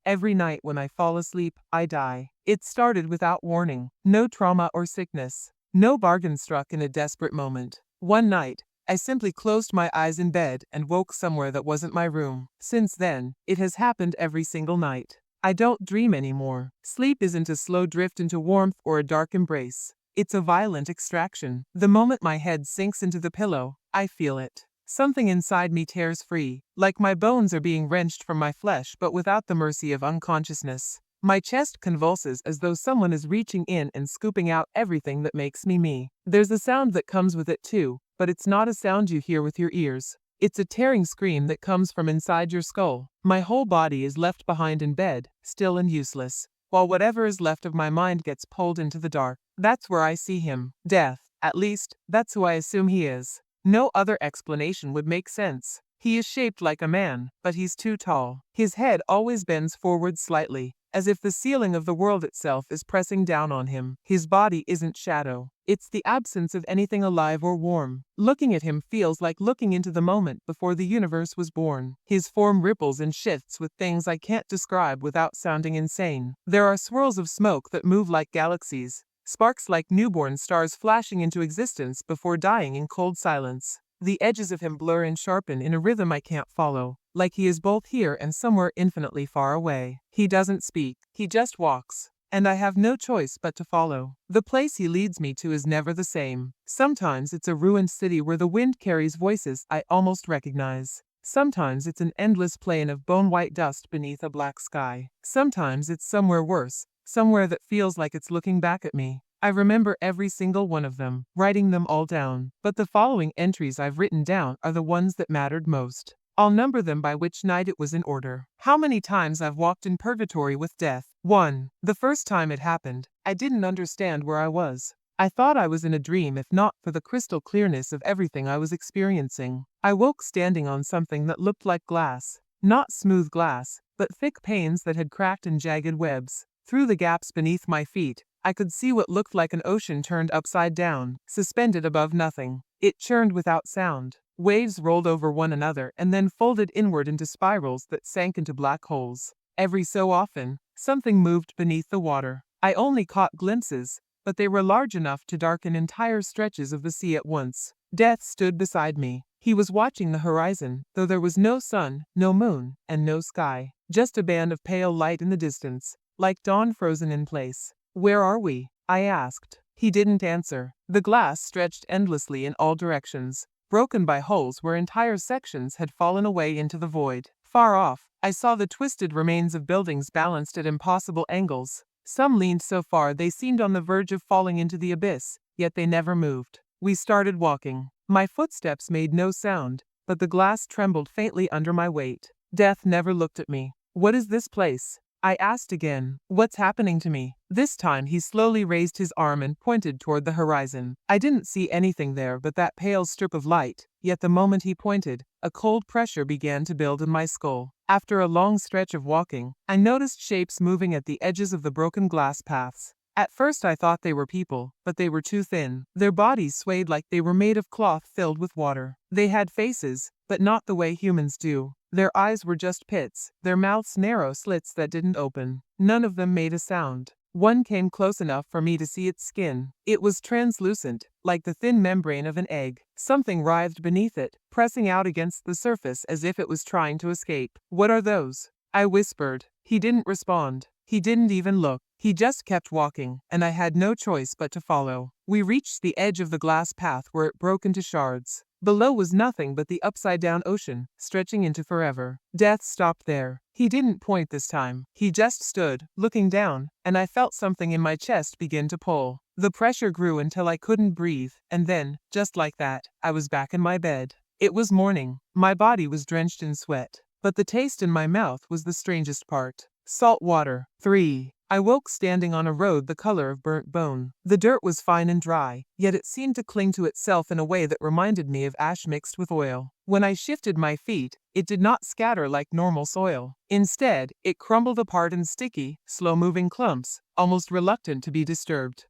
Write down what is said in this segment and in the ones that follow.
Every night when I fall asleep, I die. It started without warning. No trauma or sickness. No bargain struck in a desperate moment. One night, I simply closed my eyes in bed and woke somewhere that wasn't my room. Since then, it has happened every single night. I don't dream anymore. Sleep isn't a slow drift into warmth or a dark embrace. It's a violent extraction. The moment my head sinks into the pillow, I feel it. Something inside me tears free, like my bones are being wrenched from my flesh but without the mercy of unconsciousness. My chest convulses as though someone is reaching in and scooping out everything that makes me me. There's a sound that comes with it too, but it's not a sound you hear with your ears. It's a tearing scream that comes from inside your skull. My whole body is left behind in bed, still and useless, while whatever is left of my mind gets pulled into the dark. That's where I see him. Death. At least, that's who I assume he is. No other explanation would make sense. He is shaped like a man, but he's too tall. His head always bends forward slightly, as if the ceiling of the world itself is pressing down on him. His body isn't shadow. It's the absence of anything alive or warm. Looking at him feels like looking into the moment before the universe was born. His form ripples and shifts with things I can't describe without sounding insane. There are swirls of smoke that move like galaxies, sparks like newborn stars flashing into existence before dying in cold silence. The edges of him blur and sharpen in a rhythm I can't follow, like he is both here and somewhere infinitely far away. He doesn't speak, he just walks, and I have no choice but to follow. The place he leads me to is never the same. Sometimes it's a ruined city where the wind carries voices I almost recognize. Sometimes it's an endless plain of bone-white dust beneath a black sky. Sometimes it's somewhere worse, somewhere that feels like it's looking back at me. I remember every single one of them, writing them all down, but the following entries I've written down are the ones that mattered most. I'll number them by which night it was in order. How many times I've walked in purgatory with death. 1. The first time it happened, I didn't understand where I was. I thought I was in a dream if not for the crystal clearness of everything I was experiencing. I woke standing on something that looked like glass. Not smooth glass, but thick panes that had cracked in jagged webs. Through the gaps beneath my feet, I could see what looked like an ocean turned upside down, suspended above nothing. It churned without sound. Waves rolled over one another and then folded inward into spirals that sank into black holes. Every so often, something moved beneath the water. I only caught glimpses, but they were large enough to darken entire stretches of the sea at once. Death stood beside me. He was watching the horizon, though there was no sun, no moon, and no sky. Just a band of pale light in the distance, like dawn frozen in place. "Where are we?" I asked. He didn't answer. The glass stretched endlessly in all directions, broken by holes where entire sections had fallen away into the void. Far off, I saw the twisted remains of buildings balanced at impossible angles. Some leaned so far they seemed on the verge of falling into the abyss, yet they never moved. We started walking. My footsteps made no sound, but the glass trembled faintly under my weight. Death never looked at me. "What is this place?" I asked again. "What's happening to me?" This time he slowly raised his arm and pointed toward the horizon. I didn't see anything there but that pale strip of light, yet the moment he pointed, a cold pressure began to build in my skull. After a long stretch of walking, I noticed shapes moving at the edges of the broken glass paths. At first I thought they were people, but they were too thin. Their bodies swayed like they were made of cloth filled with water. They had faces, but not the way humans do. Their eyes were just pits, their mouths narrow slits that didn't open. None of them made a sound. One came close enough for me to see its skin. It was translucent, like the thin membrane of an egg. Something writhed beneath it, pressing out against the surface as if it was trying to escape. "What are those?" I whispered. He didn't respond. He didn't even look. He just kept walking, and I had no choice but to follow. We reached the edge of the glass path where it broke into shards. Below was nothing but the upside-down ocean, stretching into forever. Death stopped there. He didn't point this time. He just stood, looking down, and I felt something in my chest begin to pull. The pressure grew until I couldn't breathe, and then, just like that, I was back in my bed. It was morning. My body was drenched in sweat, but the taste in my mouth was the strangest part. Salt water. 3. I woke standing on a road the color of burnt bone. The dirt was fine and dry, yet it seemed to cling to itself in a way that reminded me of ash mixed with oil. When I shifted my feet, it did not scatter like normal soil. Instead, it crumbled apart in sticky, slow-moving clumps, almost reluctant to be disturbed.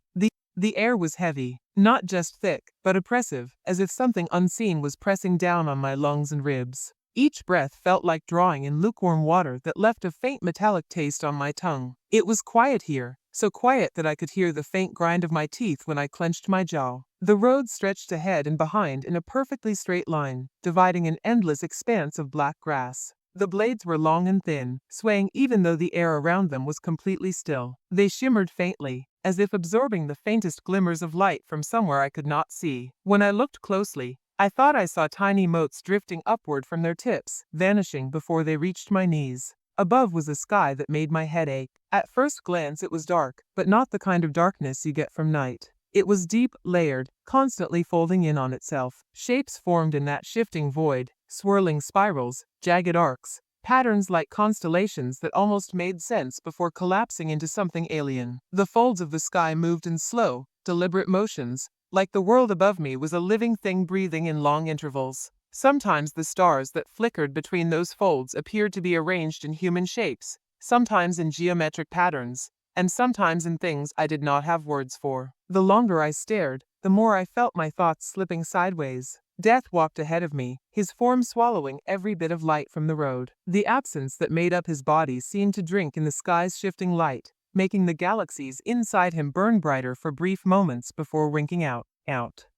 The air was heavy, not just thick, but oppressive, as if something unseen was pressing down on my lungs and ribs. Each breath felt like drawing in lukewarm water that left a faint metallic taste on my tongue. It was quiet here, so quiet that I could hear the faint grind of my teeth when I clenched my jaw. The road stretched ahead and behind in a perfectly straight line, dividing an endless expanse of black grass. The blades were long and thin, swaying even though the air around them was completely still. They shimmered faintly, as if absorbing the faintest glimmers of light from somewhere I could not see. When I looked closely, I thought I saw tiny motes drifting upward from their tips, vanishing before they reached my knees. Above was a sky that made my head ache. At first glance it was dark, but not the kind of darkness you get from night. It was deep, layered, constantly folding in on itself. Shapes formed in that shifting void, swirling spirals, jagged arcs, patterns like constellations that almost made sense before collapsing into something alien. The folds of the sky moved in slow, deliberate motions, like the world above me was a living thing breathing in long intervals. Sometimes the stars that flickered between those folds appeared to be arranged in human shapes, sometimes in geometric patterns, and sometimes in things I did not have words for. The longer I stared, the more I felt my thoughts slipping sideways. Death walked ahead of me, his form swallowing every bit of light from the road. The absence that made up his body seemed to drink in the sky's shifting light, making the galaxies inside him burn brighter for brief moments before winking out.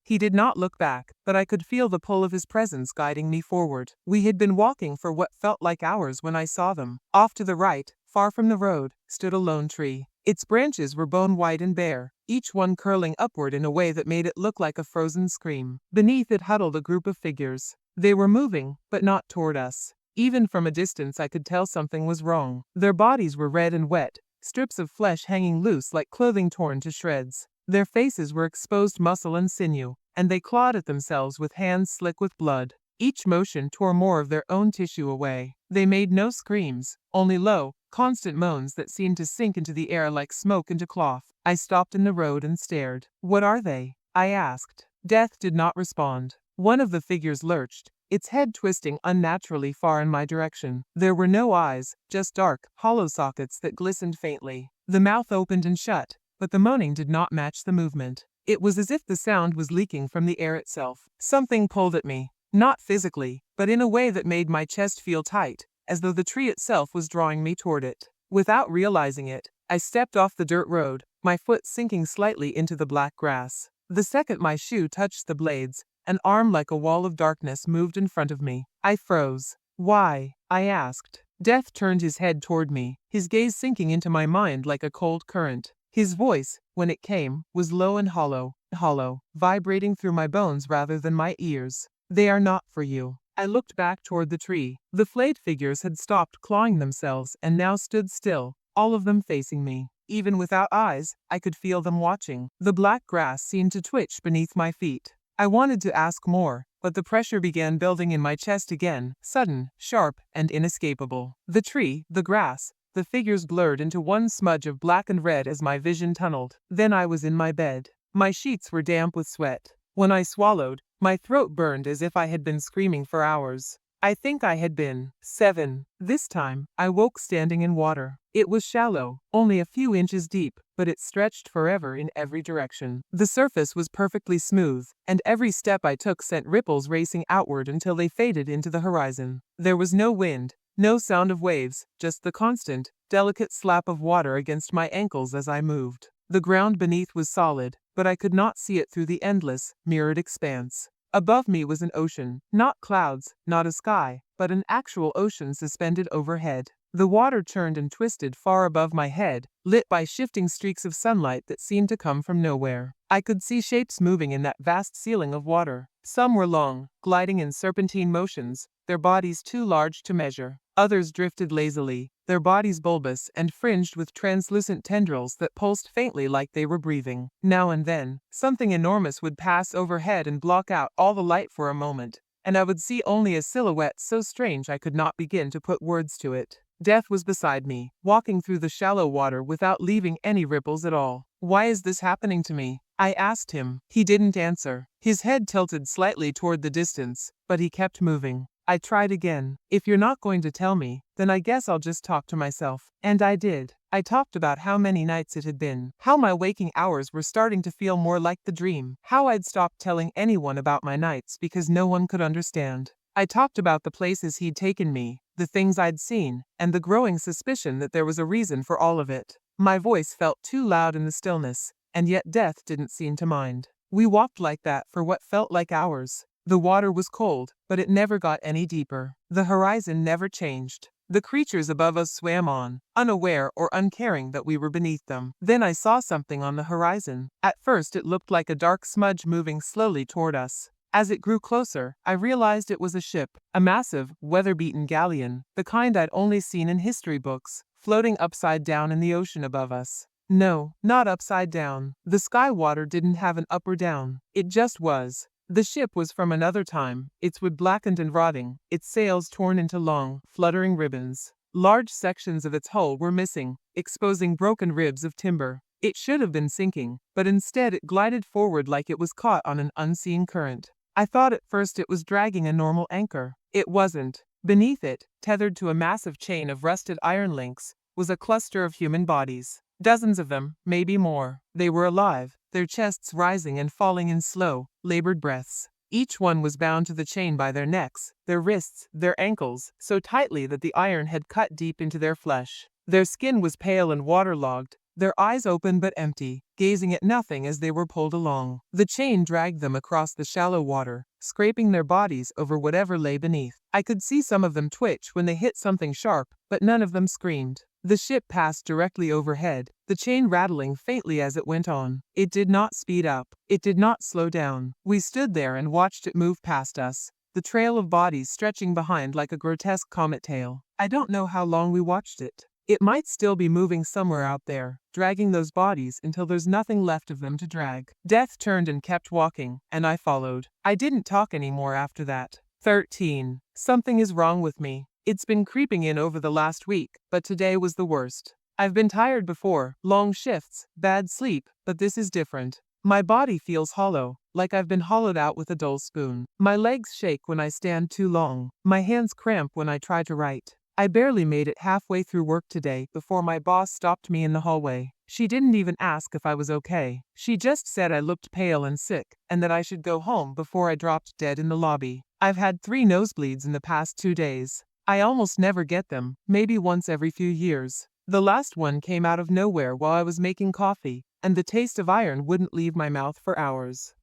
He did not look back, but I could feel the pull of his presence guiding me forward. We had been walking for what felt like hours when I saw them. Off to the right, far from the road, stood a lone tree. Its branches were bone-white and bare, each one curling upward in a way that made it look like a frozen scream. Beneath it huddled a group of figures. They were moving, but not toward us. Even from a distance I could tell something was wrong. Their bodies were red and wet, strips of flesh hanging loose like clothing torn to shreds. Their faces were exposed muscle and sinew, and they clawed at themselves with hands slick with blood. Each motion tore more of their own tissue away. They made no screams, only low, constant moans that seemed to sink into the air like smoke into cloth. I stopped in the road and stared. "What are they?" I asked. Death did not respond. One of the figures lurched, its head twisting unnaturally far in my direction. There were no eyes, just dark, hollow sockets that glistened faintly. The mouth opened and shut, but the moaning did not match the movement. It was as if the sound was leaking from the air itself. Something pulled at me, not physically, but in a way that made my chest feel tight, as though the tree itself was drawing me toward it. Without realizing it, I stepped off the dirt road, my foot sinking slightly into the black grass. The second my shoe touched the blades, an arm like a wall of darkness moved in front of me. I froze. "Why?" I asked. Death turned his head toward me, his gaze sinking into my mind like a cold current. His voice, when it came, was low and hollow, vibrating through my bones rather than my ears. "They are not for you." I looked back toward the tree. The flayed figures had stopped clawing themselves and now stood still, all of them facing me. Even without eyes, I could feel them watching. The black grass seemed to twitch beneath my feet. I wanted to ask more, but the pressure began building in my chest again, sudden, sharp, and inescapable. The tree, the grass, the figures blurred into one smudge of black and red as my vision tunneled. Then I was in my bed. My sheets were damp with sweat. When I swallowed, my throat burned as if I had been screaming for hours. I think I had been 7. This time, I woke standing in water. It was shallow, only a few inches deep, but it stretched forever in every direction. The surface was perfectly smooth, and every step I took sent ripples racing outward until they faded into the horizon. There was no wind, no sound of waves, just the constant, delicate slap of water against my ankles as I moved. The ground beneath was solid, but I could not see it through the endless, mirrored expanse. Above me was an ocean, not clouds, not a sky, but an actual ocean suspended overhead. The water churned and twisted far above my head, lit by shifting streaks of sunlight that seemed to come from nowhere. I could see shapes moving in that vast ceiling of water. Some were long, gliding in serpentine motions, their bodies too large to measure. Others drifted lazily, their bodies bulbous and fringed with translucent tendrils that pulsed faintly like they were breathing. Now and then, something enormous would pass overhead and block out all the light for a moment, and I would see only a silhouette so strange I could not begin to put words to it. Death was beside me, walking through the shallow water without leaving any ripples at all. "Why is this happening to me?" I asked him. He didn't answer. His head tilted slightly toward the distance, but he kept moving. I tried again. "If you're not going to tell me, then I guess I'll just talk to myself." And I did. I talked about how many nights it had been, how my waking hours were starting to feel more like the dream, how I'd stopped telling anyone about my nights because no one could understand. I talked about the places he'd taken me, the things I'd seen, and the growing suspicion that there was a reason for all of it. My voice felt too loud in the stillness, and yet death didn't seem to mind. We walked like that for what felt like hours. The water was cold, but it never got any deeper. The horizon never changed. The creatures above us swam on, unaware or uncaring that we were beneath them. Then I saw something on the horizon. At first it looked like a dark smudge moving slowly toward us. As it grew closer, I realized it was a ship, a massive, weather-beaten galleon, the kind I'd only seen in history books, floating upside down in the ocean above us. No, not upside down. The sky water didn't have an up or down. It just was. The ship was from another time, its wood blackened and rotting, its sails torn into long, fluttering ribbons. Large sections of its hull were missing, exposing broken ribs of timber. It should have been sinking, but instead it glided forward like it was caught on an unseen current. I thought at first it was dragging a normal anchor. It wasn't. Beneath it, tethered to a massive chain of rusted iron links, was a cluster of human bodies. Dozens of them, maybe more. They were alive, their chests rising and falling in slow, labored breaths. Each one was bound to the chain by their necks, their wrists, their ankles, so tightly that the iron had cut deep into their flesh. Their skin was pale and waterlogged, their eyes open but empty, gazing at nothing as they were pulled along. The chain dragged them across the shallow water, scraping their bodies over whatever lay beneath. I could see some of them twitch when they hit something sharp, but none of them screamed. The ship passed directly overhead, the chain rattling faintly as it went on. It did not speed up. It did not slow down. We stood there and watched it move past us, the trail of bodies stretching behind like a grotesque comet tail. I don't know how long we watched it. It might still be moving somewhere out there, dragging those bodies until there's nothing left of them to drag. Death turned and kept walking, and I followed. I didn't talk anymore after that. 13. Something is wrong with me. It's been creeping in over the last week, but today was the worst. I've been tired before, long shifts, bad sleep, but this is different. My body feels hollow, like I've been hollowed out with a dull spoon. My legs shake when I stand too long. My hands cramp when I try to write. I barely made it halfway through work today before my boss stopped me in the hallway. She didn't even ask if I was okay. She just said I looked pale and sick, and that I should go home before I dropped dead in the lobby. I've had 3 nosebleeds in the past 2 days. I almost never get them, maybe once every few years. The last one came out of nowhere while I was making coffee, and the taste of iron wouldn't leave my mouth for hours.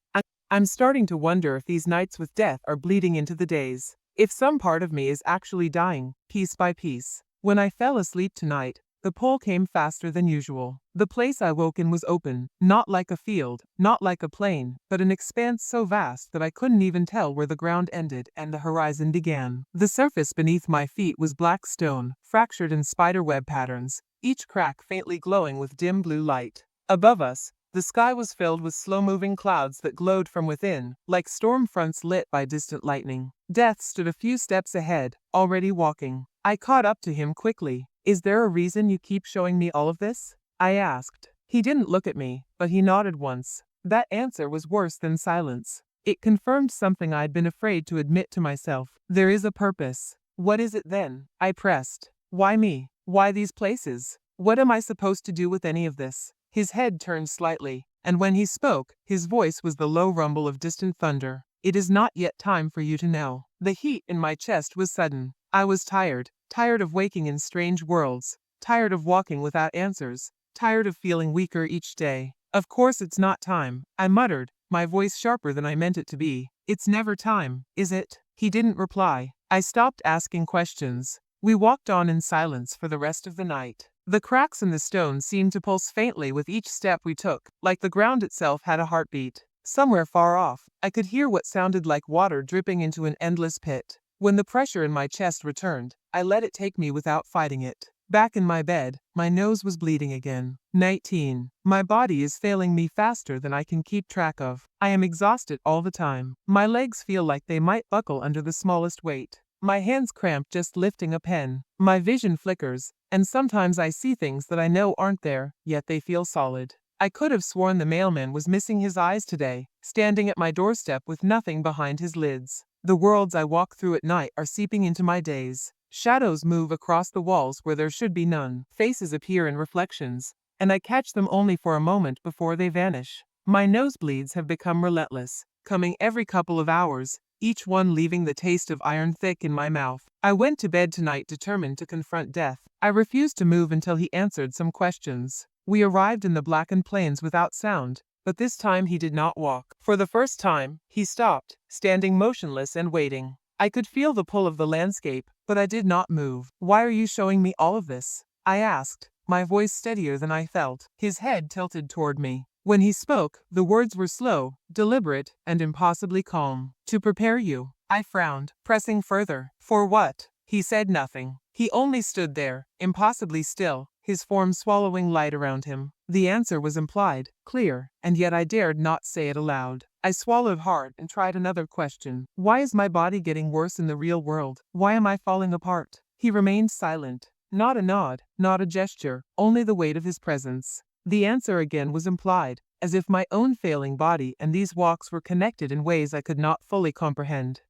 I'm starting to wonder if these nights with death are bleeding into the days. If some part of me is actually dying, piece by piece. When I fell asleep tonight, the pull came faster than usual. The place I woke in was open, not like a field, not like a plain, but an expanse so vast that I couldn't even tell where the ground ended and the horizon began. The surface beneath my feet was black stone, fractured in spiderweb patterns, each crack faintly glowing with dim blue light. Above us, the sky was filled with slow-moving clouds that glowed from within, like storm fronts lit by distant lightning. Death stood a few steps ahead, already walking. I caught up to him quickly. "Is there a reason you keep showing me all of this?" I asked. He didn't look at me, but he nodded once. That answer was worse than silence. It confirmed something I'd been afraid to admit to myself. There is a purpose. What is it then? I pressed. Why me? Why these places? What am I supposed to do with any of this? His head turned slightly, and when he spoke, his voice was the low rumble of distant thunder. "It is not yet time for you to know." The heat in my chest was sudden. I was tired of waking in strange worlds, tired of walking without answers, tired of feeling weaker each day. "Of course it's not time," I muttered, my voice sharper than I meant it to be. "It's never time, is it?" He didn't reply. I stopped asking questions. We walked on in silence for the rest of the night. The cracks in the stone seemed to pulse faintly with each step we took, like the ground itself had a heartbeat. Somewhere far off, I could hear what sounded like water dripping into an endless pit. When the pressure in my chest returned, I let it take me without fighting it. Back in my bed, my nose was bleeding again. 19. My body is failing me faster than I can keep track of. I am exhausted all the time. My legs feel like they might buckle under the smallest weight. My hands cramp just lifting a pen. My vision flickers, and sometimes I see things that I know aren't there, yet they feel solid. I could have sworn the mailman was missing his eyes today, standing at my doorstep with nothing behind his lids. The worlds I walk through at night are seeping into my days. Shadows move across the walls where there should be none. Faces appear in reflections, and I catch them only for a moment before they vanish. My nosebleeds have become relentless, coming every couple of hours, each one leaving the taste of iron thick in my mouth. I went to bed tonight determined to confront death. I refused to move until he answered some questions. We arrived in the blackened plains without sound, but this time he did not walk. For the first time, he stopped, standing motionless and waiting. I could feel the pull of the landscape, but I did not move. "Why are you showing me all of this?" I asked, my voice steadier than I felt. His head tilted toward me. When he spoke, the words were slow, deliberate, and impossibly calm. "To prepare you." I frowned, pressing further. "For what?" He said nothing. He only stood there, impossibly still, his form swallowing light around him. The answer was implied, clear, and yet I dared not say it aloud. I swallowed hard and tried another question. "Why is my body getting worse in the real world? Why am I falling apart?" He remained silent. Not a nod, not a gesture, only the weight of his presence. The answer again was implied, as if my own failing body and these walks were connected in ways I could not fully comprehend.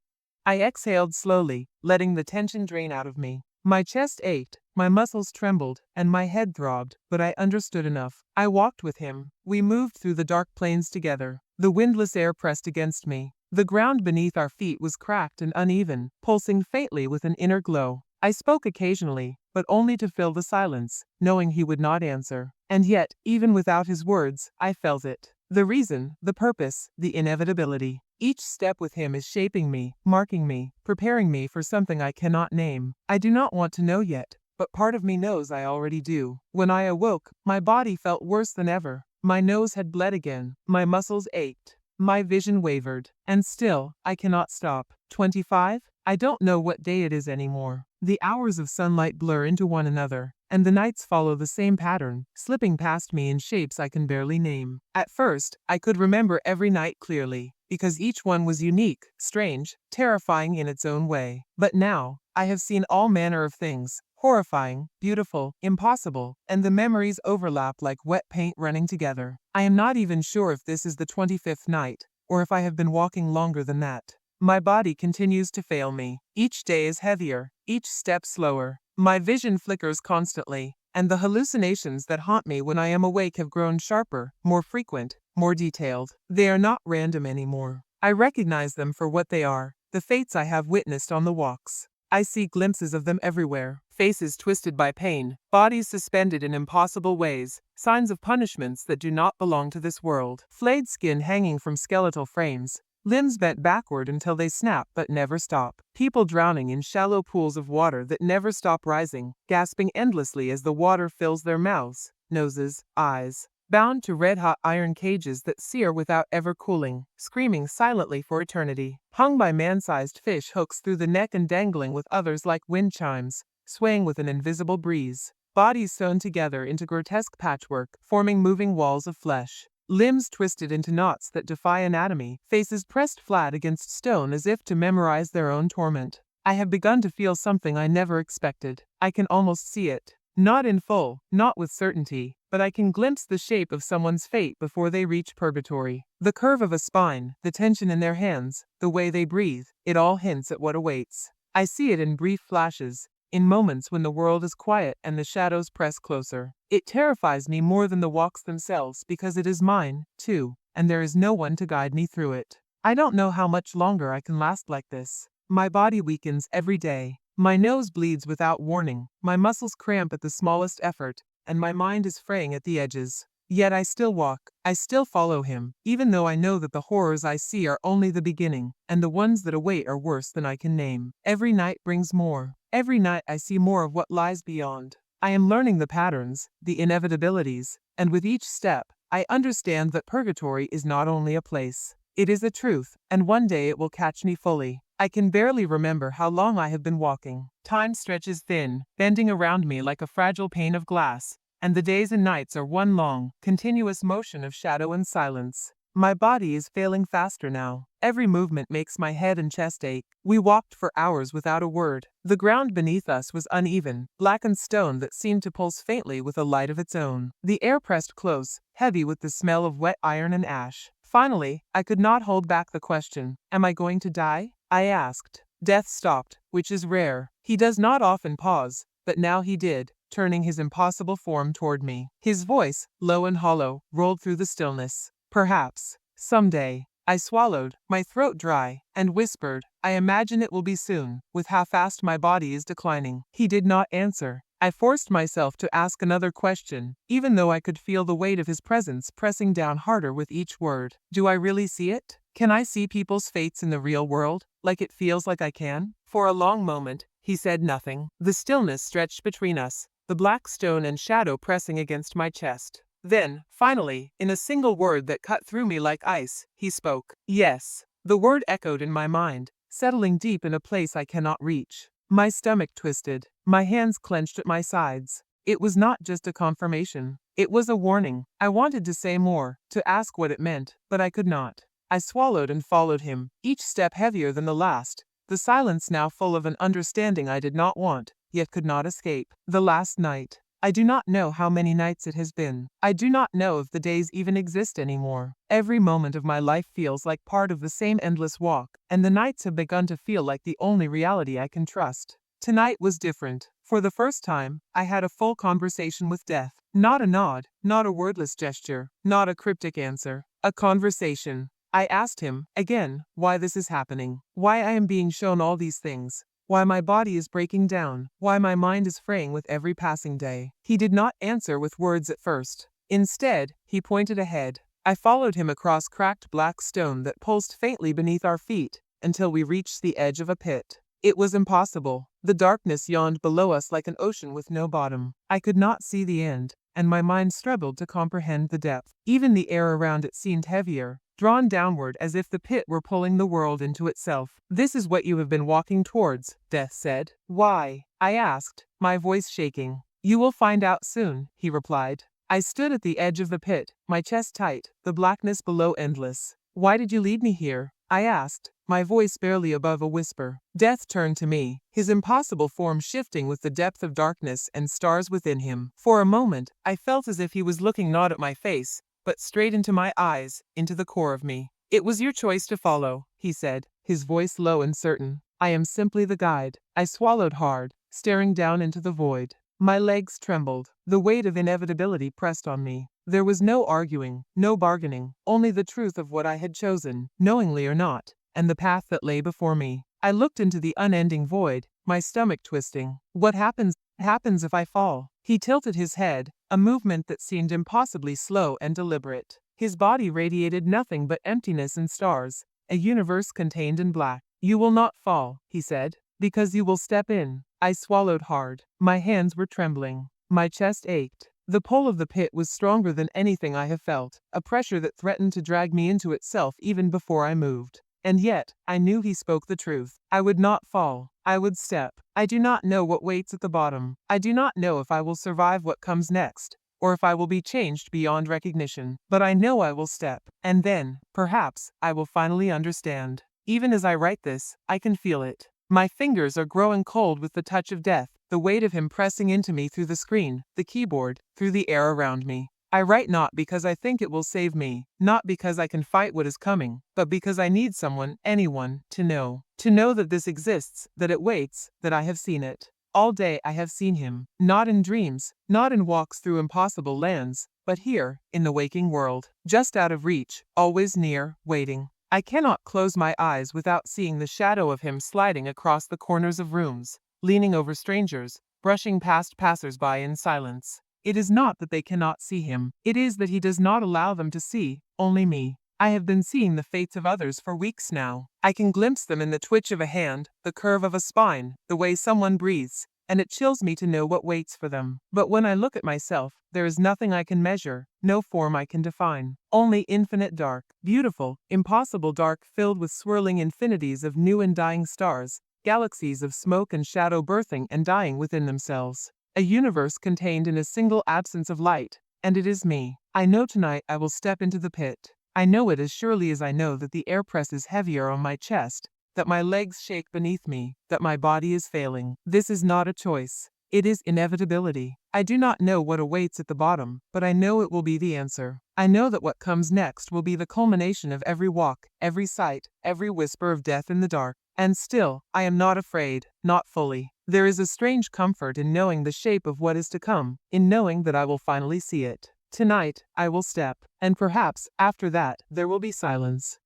I exhaled slowly, letting the tension drain out of me. My chest ached, my muscles trembled, and my head throbbed, but I understood enough. I walked with him. We moved through the dark plains together. The windless air pressed against me. The ground beneath our feet was cracked and uneven, pulsing faintly with an inner glow. I spoke occasionally, but only to fill the silence, knowing he would not answer. And yet, even without his words, I felt it. The reason, the purpose, the inevitability. Each step with him is shaping me, marking me, preparing me for something I cannot name. I do not want to know yet, but part of me knows I already do. When I awoke, my body felt worse than ever. My nose had bled again, my muscles ached, my vision wavered, and still, I cannot stop. 25? I don't know what day it is anymore. The hours of sunlight blur into one another, and the nights follow the same pattern, slipping past me in shapes I can barely name. At first, I could remember every night clearly, because each one was unique, strange, terrifying in its own way. But now, I have seen all manner of things, horrifying, beautiful, impossible, and the memories overlap like wet paint running together. I am not even sure if this is the 25th night, or if I have been walking longer than that. My body continues to fail me. Each day is heavier, each step slower. My vision flickers constantly, and the hallucinations that haunt me when I am awake have grown sharper, more frequent, more detailed. They are not random anymore. I recognize them for what they are, the fates I have witnessed on the walks. I see glimpses of them everywhere, faces twisted by pain, bodies suspended in impossible ways, signs of punishments that do not belong to this world, flayed skin hanging from skeletal frames, limbs bent backward until they snap but never stop. People drowning in shallow pools of water that never stop rising, gasping endlessly as the water fills their mouths, noses, eyes. Bound to red-hot iron cages that sear without ever cooling, screaming silently for eternity. Hung by man-sized fish hooks through the neck and dangling with others like wind chimes, swaying with an invisible breeze. Bodies sewn together into grotesque patchwork, forming moving walls of flesh. Limbs twisted into knots that defy anatomy, faces pressed flat against stone as if to memorize their own torment. I have begun to feel something I never expected. I can almost see it. Not in full, not with certainty, but I can glimpse the shape of someone's fate before they reach purgatory. The curve of a spine, the tension in their hands, the way they breathe, it all hints at what awaits. I see it in brief flashes, in moments when the world is quiet and the shadows press closer. It terrifies me more than the walks themselves because it is mine, too, and there is no one to guide me through it. I don't know how much longer I can last like this. My body weakens every day. My nose bleeds without warning, my muscles cramp at the smallest effort, and my mind is fraying at the edges. Yet I still walk, I still follow him, even though I know that the horrors I see are only the beginning, and the ones that await are worse than I can name. Every night brings more. Every night I see more of what lies beyond. I am learning the patterns, the inevitabilities, and with each step, I understand that purgatory is not only a place. It is a truth, and one day it will catch me fully. I can barely remember how long I have been walking. Time stretches thin, bending around me like a fragile pane of glass, and the days and nights are one long, continuous motion of shadow and silence. My body is failing faster now. Every movement makes my head and chest ache. We walked for hours without a word. The ground beneath us was uneven, blackened stone that seemed to pulse faintly with a light of its own. The air pressed close, heavy with the smell of wet iron and ash. Finally, I could not hold back the question, "Am I going to die?" I asked. Death stopped, which is rare. He does not often pause, but now he did, turning his impossible form toward me. His voice, low and hollow, rolled through the stillness. "Perhaps, someday." I swallowed, my throat dry, and whispered, I imagine it will be soon, with how fast my body is declining. He did not answer. I forced myself to ask another question, even though I could feel the weight of his presence pressing down harder with each word. Do I really see it? Can I see people's fates in the real world, like it feels like I can? For a long moment, he said nothing. The stillness stretched between us, the black stone and shadow pressing against my chest. Then, finally, in a single word that cut through me like ice, he spoke. Yes. The word echoed in my mind, settling deep in a place I cannot reach. My stomach twisted, my hands clenched at my sides. It was not just a confirmation. It was a warning. I wanted to say more, to ask what it meant, but I could not. I swallowed and followed him, each step heavier than the last, the silence now full of an understanding I did not want, yet could not escape. The last night. I do not know how many nights it has been. I do not know if the days even exist anymore. Every moment of my life feels like part of the same endless walk, and the nights have begun to feel like the only reality I can trust. Tonight was different. For the first time, I had a full conversation with death. Not a nod, not a wordless gesture, not a cryptic answer. A conversation. I asked him, again, why this is happening. Why I am being shown all these things. Why my body is breaking down, why my mind is fraying with every passing day. He did not answer with words at first. Instead, he pointed ahead. I followed him across cracked black stone that pulsed faintly beneath our feet, until we reached the edge of a pit. It was impossible. The darkness yawned below us like an ocean with no bottom. I could not see the end, and my mind struggled to comprehend the depth. Even the air around it seemed heavier, drawn downward as if the pit were pulling the world into itself. This is what you have been walking towards, Death said. Why? I asked, my voice shaking. You will find out soon, he replied. I stood at the edge of the pit, my chest tight, the blackness below endless. Why did you lead me here? I asked, my voice barely above a whisper. Death turned to me, his impossible form shifting with the depth of darkness and stars within him. For a moment, I felt as if he was looking not at my face, but straight into my eyes, into the core of me. It was your choice to follow, he said, his voice low and certain. I am simply the guide. I swallowed hard, staring down into the void. My legs trembled. The weight of inevitability pressed on me. There was no arguing, no bargaining, only the truth of what I had chosen, knowingly or not, and the path that lay before me. I looked into the unending void, my stomach twisting. What happens if I fall? He tilted his head, a movement that seemed impossibly slow and deliberate. His body radiated nothing but emptiness and stars, a universe contained in black. You will not fall, he said, because you will step in. I swallowed hard. My hands were trembling. My chest ached. The pull of the pit was stronger than anything I have felt, a pressure that threatened to drag me into itself even before I moved. And yet, I knew he spoke the truth. I would not fall. I would step. I do not know what waits at the bottom. I do not know if I will survive what comes next, or if I will be changed beyond recognition. But I know I will step. And then, perhaps, I will finally understand. Even as I write this, I can feel it. My fingers are growing cold with the touch of death, the weight of him pressing into me through the screen, the keyboard, through the air around me. I write not because I think it will save me, not because I can fight what is coming, but because I need someone, anyone, to know. To know that this exists, that it waits, that I have seen it. All day I have seen him, not in dreams, not in walks through impossible lands, but here, in the waking world, just out of reach, always near, waiting. I cannot close my eyes without seeing the shadow of him sliding across the corners of rooms, leaning over strangers, brushing past passers-by in silence. It is not that they cannot see him. It is that he does not allow them to see, only me. I have been seeing the fates of others for weeks now. I can glimpse them in the twitch of a hand, the curve of a spine, the way someone breathes, and it chills me to know what waits for them. But when I look at myself, there is nothing I can measure, no form I can define. Only infinite dark, beautiful, impossible dark filled with swirling infinities of new and dying stars, galaxies of smoke and shadow birthing and dying within themselves. A universe contained in a single absence of light, and it is me. I know tonight I will step into the pit. I know it as surely as I know that the air presses heavier on my chest, that my legs shake beneath me, that my body is failing. This is not a choice. It is inevitability. I do not know what awaits at the bottom, but I know it will be the answer. I know that what comes next will be the culmination of every walk, every sight, every whisper of death in the dark. And still, I am not afraid, not fully. There is a strange comfort in knowing the shape of what is to come, in knowing that I will finally see it. Tonight, I will step, and perhaps, after that, there will be silence.